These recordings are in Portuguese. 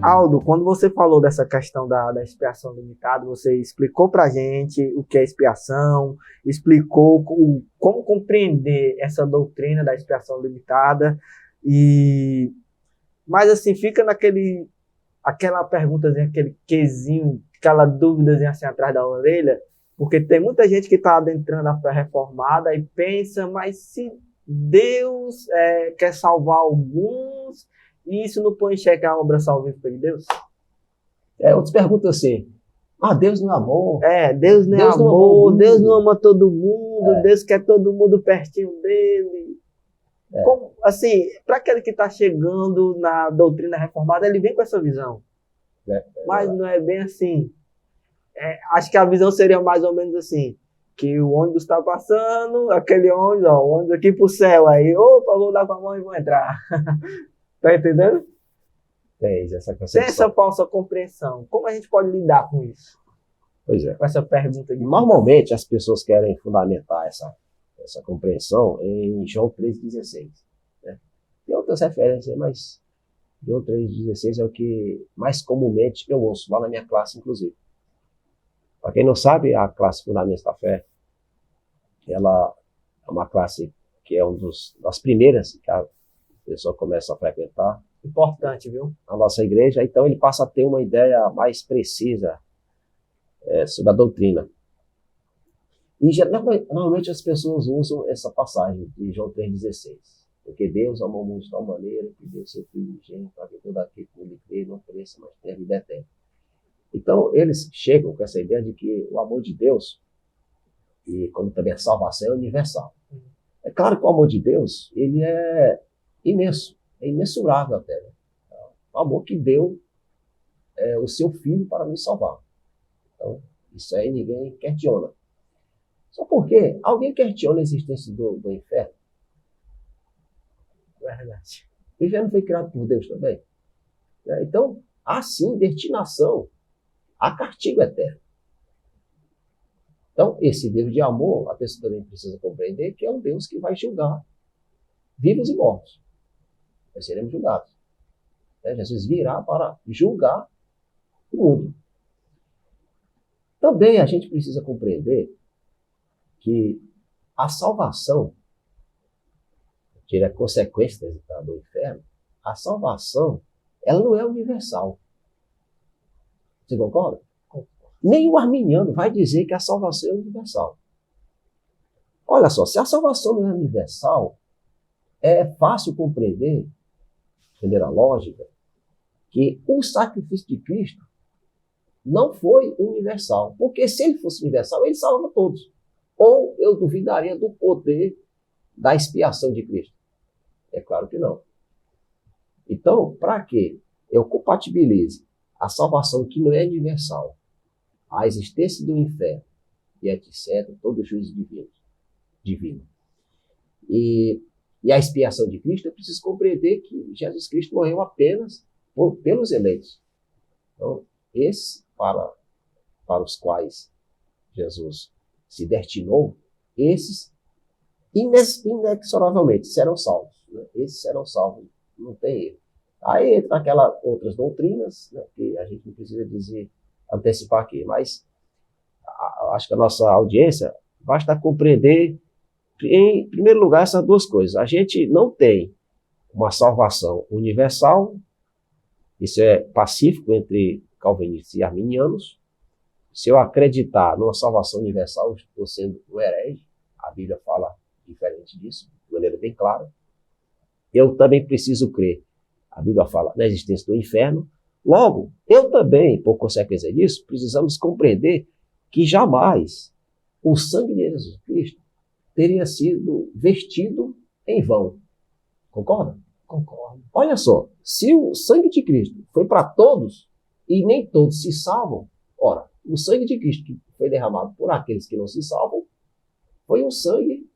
Aldo, quando você falou dessa questão da expiação limitada, você explicou pra gente o que é expiação, explicou como compreender essa doutrina da expiação limitada, mas assim, fica aquela perguntazinha, aquele quesinho, aquela dúvidazinha assim atrás da orelha, porque tem muita gente que está adentrando a fé reformada e pensa, mas se Deus quer salvar alguns, e isso não põe em xeque a obra salvífica de Deus? Outros perguntam assim, Deus não é amor? Deus não é amor, Deus não ama todo mundo, Deus quer todo mundo pertinho dele. Como, assim, para aquele que está chegando na doutrina reformada, ele vem com essa visão. Mas não é bem assim. Acho que a visão seria mais ou menos assim, que o ônibus está passando, aquele ônibus, o ônibus aqui pro céu, aí, opa, vou dar com a mão e vou entrar. Tá entendendo? Tem essa concepção. Tem essa falsa compreensão. Como a gente pode lidar com isso? Pois é. Com essa pergunta de... Normalmente as pessoas querem fundamentar essa compreensão em João 3,16. Né? Tem outras referências, mas João 3,16 é o que mais comumente eu ouço, lá na minha classe, inclusive. Para quem não sabe, a classe Fundamentos da Fé, ela é uma classe que é uma das primeiras que a pessoa começa a frequentar. Importante, viu? A nossa igreja, então ele passa a ter uma ideia mais precisa sobre a doutrina. E normalmente as pessoas usam essa passagem de João 3,16. Porque Deus amou o mundo de tal maneira que deu seu Filho unigênito para que todo aquele que nele crê não pereça, mas tenha vida eterna. Então eles chegam com essa ideia de que o amor de Deus, e como também a salvação, é universal. É claro que o amor de Deus, ele é imenso, é imensurável até. Né? O amor que deu o seu Filho para nos salvar. Então, isso aí ninguém questiona. Só porque alguém questiona a existência do inferno? Verdade. O inferno foi criado por Deus também. Então, há sim destinação, há castigo eterno. Então, esse Deus de amor, a pessoa também precisa compreender que é um Deus que vai julgar vivos e mortos. Nós seremos julgados. Jesus virá para julgar o mundo. Também a gente precisa compreender que a salvação, que é consequência do inferno, a salvação, ela não é universal. Você concorda? Nem o arminiano vai dizer que a salvação é universal. Olha só, se a salvação não é universal, é fácil compreender, de maneira lógica, que o sacrifício de Cristo não foi universal. Porque se ele fosse universal, ele salva todos. Ou eu duvidaria do poder da expiação de Cristo? É claro que não. Então, para que eu compatibilize a salvação que não é universal, a existência do inferno e etc., todo juízo divino, e a expiação de Cristo, eu preciso compreender que Jesus Cristo morreu apenas pelos eleitos. Então, esses para os quais Jesus se destinou, esses inexoravelmente serão salvos. Né? Esses serão salvos, não tem erro. Aí entra aquelas outras doutrinas, né, que a gente não precisa antecipar aqui, mas acho que a nossa audiência basta compreender, em primeiro lugar, essas duas coisas. A gente não tem uma salvação universal, isso é pacífico entre calvinistas e arminianos. Se eu acreditar numa salvação universal, eu estou sendo um herege. A Bíblia fala diferente disso, de maneira bem clara. Eu também preciso crer. A Bíblia fala na existência do inferno. Logo, eu também, por consequência disso, precisamos compreender que jamais o sangue de Jesus Cristo teria sido vestido em vão. Concorda? Concordo. Olha só, se o sangue de Cristo foi para todos e nem todos se salvam, ora, o sangue de Cristo que foi derramado por aqueles que não se salvam foi um sangue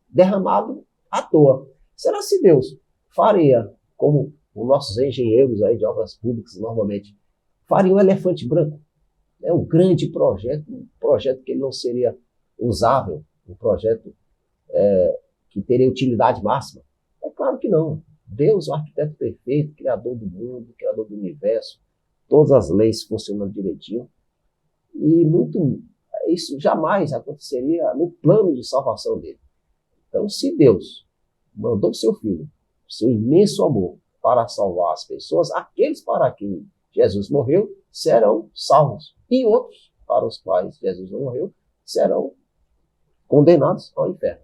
derramado à toa. Será se Deus faria, como os nossos engenheiros aí de obras públicas normalmente, faria um elefante branco? É um grande projeto, um projeto que não seria usável, um projeto que teria utilidade máxima? É claro que não. Deus, o arquiteto perfeito, criador do mundo, criador do universo, todas as leis funcionando direitinho. E isso jamais aconteceria no plano de salvação dele. Então, se Deus mandou o seu Filho, seu imenso amor, para salvar as pessoas, aqueles para quem Jesus morreu serão salvos. E outros, para os quais Jesus não morreu, serão condenados ao inferno.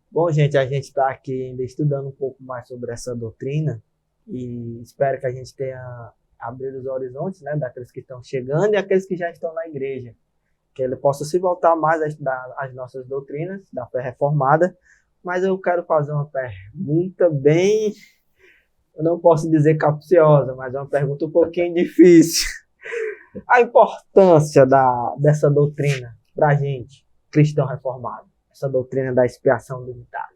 Bom, gente, a gente está aqui ainda estudando um pouco mais sobre essa doutrina e espero que a gente tenha abrido os horizontes, né, daqueles que estão chegando e aqueles que já estão na igreja. Que ele possa se voltar mais a estudar as nossas doutrinas da fé reformada. Mas eu quero fazer uma pergunta bem, eu não posso dizer capciosa, mas é uma pergunta um pouquinho difícil. A importância dessa doutrina para a gente, cristão reformado, essa doutrina da expiação limitada.